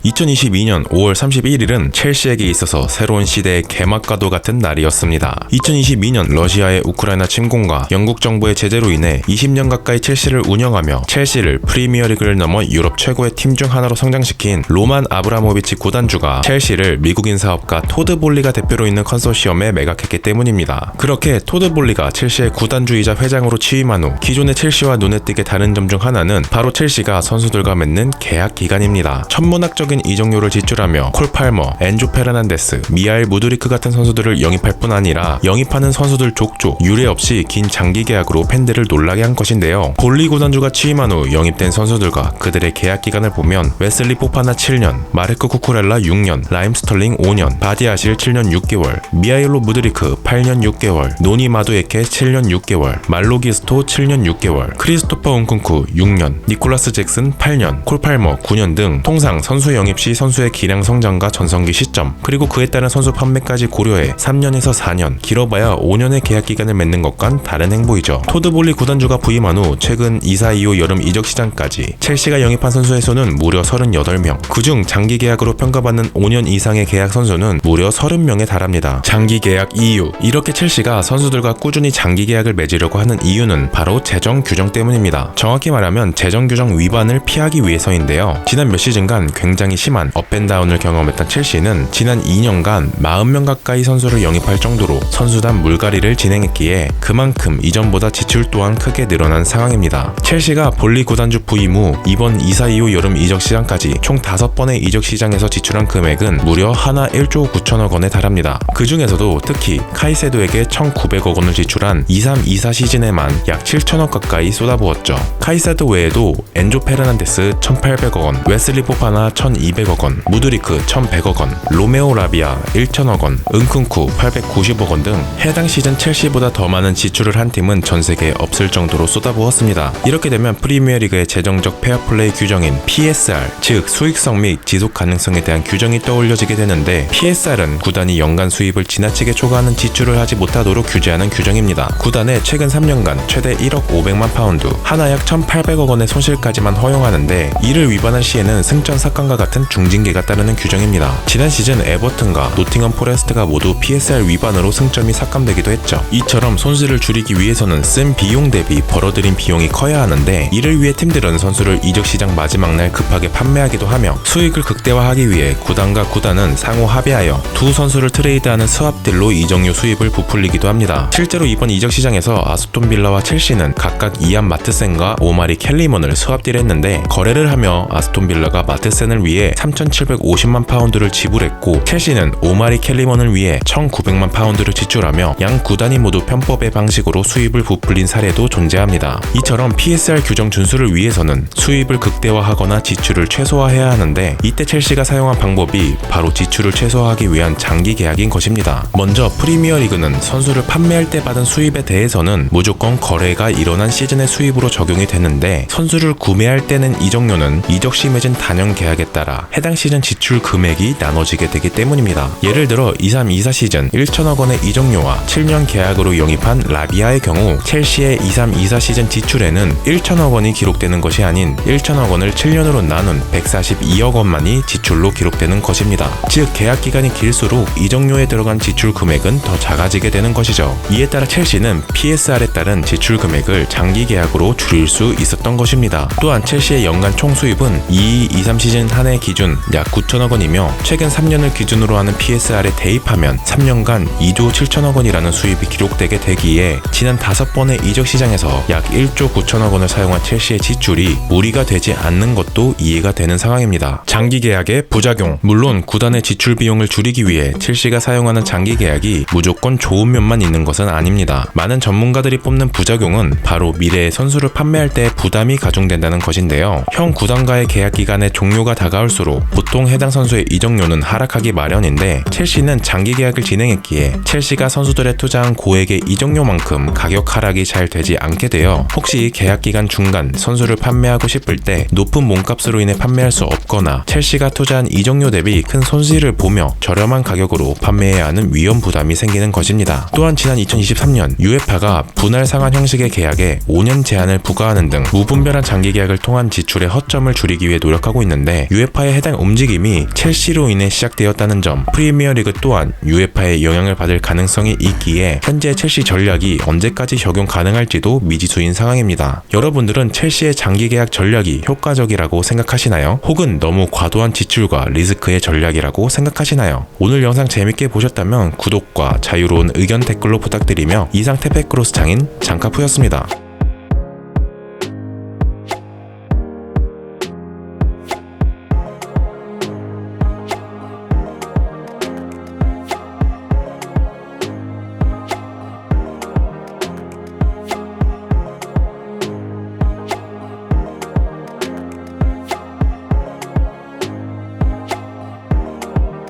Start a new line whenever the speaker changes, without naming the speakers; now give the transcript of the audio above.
2022년 5월 31일은 첼시에게 있어서 새로운 시대의 개막과도 같은 날이었습니다. 2022년 러시아의 우크라이나 침공과 영국 정부의 제재로 인해 20년 가까이 첼시를 운영하며 첼시를 프리미어리그를 넘어 유럽 최고의 팀 중 하나로 성장시킨 로만 아브라모비치 구단주가 첼시를 미국인 사업가 토드 볼리가 대표로 있는 컨소시엄에 매각했기 때문입니다. 그렇게 토드 볼리가 첼시의 구단주이자 회장으로 취임한 후 기존의 첼시와 눈에 띄게 다른 점 중 하나는 바로 첼시가 선수들과 맺는 계약 기간입니다. 천문학적인 이적료를 지출하며 콜 팔머, 엔조 페르난데스, 미하일 무드리크 같은 선수들을 영입할 뿐 아니라 영입하는 선수들 족족 유례 없이 긴 장기 계약으로 팬들을 놀라게 한 것인데요. 볼리 구단주가 취임한 후 영입된 선수들과 그들의 계약 기간을 보면 웨슬리 포파나 7년, 마르크 쿠쿠렐라 6년, 라임 스털링 5년, 바디아실 7년 6개월, 미하일로 무드리크 8년 6개월, 노니 마두에케 7년 6개월, 말로기스토 7년 6개월, 크리스토퍼 운쿤쿠 6년, 니콜라스 잭슨 8년, 콜 팔머 9년 등 통상 선수 영입 시 선수의 기량 성장과 전성기 시점, 그리고 그에 따른 선수 판매까지 고려해 3년에서 4년, 길어봐야 5년의 계약 기간을 맺는 것과는 다른 행보이죠. 토드 볼리 구단주가 부임한 후 최근 24-25 여름 이적 시장까지 첼시가 영입한 선수의 수는 무려 38명, 그중 장기 계약으로 평가받는 5년 이상의 계약 선수는 무려 30명에 달합니다. 장기 계약 이유, 이렇게 첼시가 선수들과 꾸준히 장기 계약을 맺으려고 하는 이유는 바로 재정 규정 때문입니다. 정확히 말하면 재정 규정 위반을 피하기 위해서인데요. 지난 몇 시즌간 굉장히 심한 업앤다운을 경험했던 첼시는 지난 2년간 40명 가까이 선수를 영입할 정도로 선수단 물갈이를 진행했기에 그만큼 이전보다 지출 또한 크게 늘어난 상황입니다. 첼시가 볼리 구단주 부임 후 이번 24-25 여름 이적 시장까지 총 5번의 이적 시장에서 지출한 금액은 무려 하나 1조 9천억 원에 달합니다. 그 중에서도 특히 카이세도에게 1,900억 원을 지출한 23-24 시즌에만 약 7천억 가까이 쏟아부었죠. 카이세도 외에도 엔조 페르난데스 1,800억 원, 웨슬리 포파나 1,200억 원, 무드리크 1,100억 원, 로메오 라비아 1,000억 원, 은쿤쿠 890억 원 등 해당 시즌 첼시보다 더 많은 지출을 한 팀은 전 세계에 없을 정도로 쏟아부었습니다. 이렇게 되면 프리미어리그의 재정적 페어플레이 규정인 PSR, 즉 수익성 및 지속 가능성에 대한 규정이 떠올려지게 되는데, PSR은 구단이 연간 수입을 지나치게 초과하는 지출을 하지 못하도록 규제하는 규정입니다. 구단의 최근 3년간 최대 1억 500만 파운드, 하나 약 1,800억 원의 손실까지만 허용하는데, 이를 위반할 시에는 승전 삭감과 같은 중징계가 따르는 규정입니다. 지난 시즌 에버튼과 노팅엄 포레스트가 모두 PSR 위반으로 승점이 삭감되기도 했죠. 이처럼 손실을 줄이기 위해서는 쓴 비용 대비 벌어들인 비용이 커야 하는데, 이를 위해 팀들은 선수를 이적 시장 마지막 날 급하게 판매하기도 하며 수익을 극대화하기 위해 구단과 구단은 상호 합의하여 두 선수를 트레이드하는 스왑딜로 이적료 수입을 부풀리기도 합니다. 실제로 이번 이적 시장에서 아스톤 빌라와 첼시는 각각 이안 마트센과 오마리 켈리먼을 스왑딜했는데, 거래를 하며 아스톤 빌라가 마트센을 위해 3,750만 파운드를 지불했고, 첼시는 오마리 켈리먼을 위해 1,900만 파운드를 지출하며 양 구단이 모두 편법의 방식으로 수입을 부풀린 사례도 존재합니다. 이처럼 PSR 규정 준수를 위해서는 수입을 극대화하거나 지출을 최소화해야 하는데, 이때 첼시가 사용한 방법이 바로 지출을 최소화하기 위한 장기 계약인 것입니다. 먼저 프리미어리그는 선수를 판매할 때 받은 수입에 대해서는 무조건 거래가 일어난 시즌의 수입으로 적용이 되는데, 선수를 구매할 때는 이적료는 이적 시 맺은 단연 계약에 따라 해당 시즌 지출 금액이 나눠지게 되기 때문입니다. 예를 들어 23-24 시즌 1천억 원의 이적료와 7년 계약으로 영입한 라비아의 경우 첼시의 23-24 시즌 지출에는 1천억 원이 기록되는 것이 아닌 1천억 원을 7년으로 나눈 142억 원만이 지출로 기록되는 것입니다. 즉 계약 기간이 길수록 이적료에 들어간 지출 금액은 더 작아지게 되는 것이죠. 이에 따라 첼시는 PSR에 따른 지출 금액을 장기 계약으로 줄일 수 있었던 것입니다. 또한 첼시의 연간 총 수입은 22-23 시즌 한 해 기준 약 9천억 원이며 최근 3년을 기준으로 하는 PSR에 대입하면 3년간 2조 7천억 원이라는 수입이 기록되게 되기에 지난 5번의 이적 시장에서 약 1조 9천억 원을 사용한 첼시의 지출이 무리가 되지 않는 것도 이해가 되는 상황입니다. 장기 계약의 부작용, 물론 구단의 지출 비용을 줄이기 위해 첼시가 사용하는 장기 계약이 무조건 좋은 면만 있는 것은 아닙니다. 많은 전문가들이 뽑는 부작용은 바로 미래의 선수를 판매할 때 부담이 가중된다는 것인데요. 현 구단과의 계약 기간의 종료가 다가올수록 보통 해당 선수의 이적료는 하락하기 마련인데, 첼시는 장기 계약을 진행했기에 첼시가 선수들의 투자한 고액의 이적료만큼 가격 하락이 잘 되지 않게 되어 혹시 계약 기간 중간 선수를 판매하고 싶을 때 높은 몸값으로 인해 판매할 수 없거나 첼시가 투자한 이적료 대비 큰 손실을 보며 저렴한 가격으로 판매해야 하는 위험 부담이 생기는 것입니다. 또한 지난 2023년 UEFA가 분할 상환 형식의 계약에 5년 제한을 부과하는 등 무분별한 장기 계약을 통한 지출의 허점을 줄이기 위해 노력하고 있는데, UEFA UEFA의 해당 움직임이 첼시로 인해 시작되었다는 점, 프리미어리그 또한 UEFA의 영향을 받을 가능성이 있기에 현재 첼시 전략이 언제까지 적용 가능할지도 미지수인 상황입니다. 여러분들은 첼시의 장기 계약 전략이 효과적이라고 생각하시나요? 혹은 너무 과도한 지출과 리스크의 전략이라고 생각하시나요? 오늘 영상 재밌게 보셨다면 구독과 자유로운 의견 댓글로 부탁드리며 이상 태페크로스 장인 장카푸였습니다.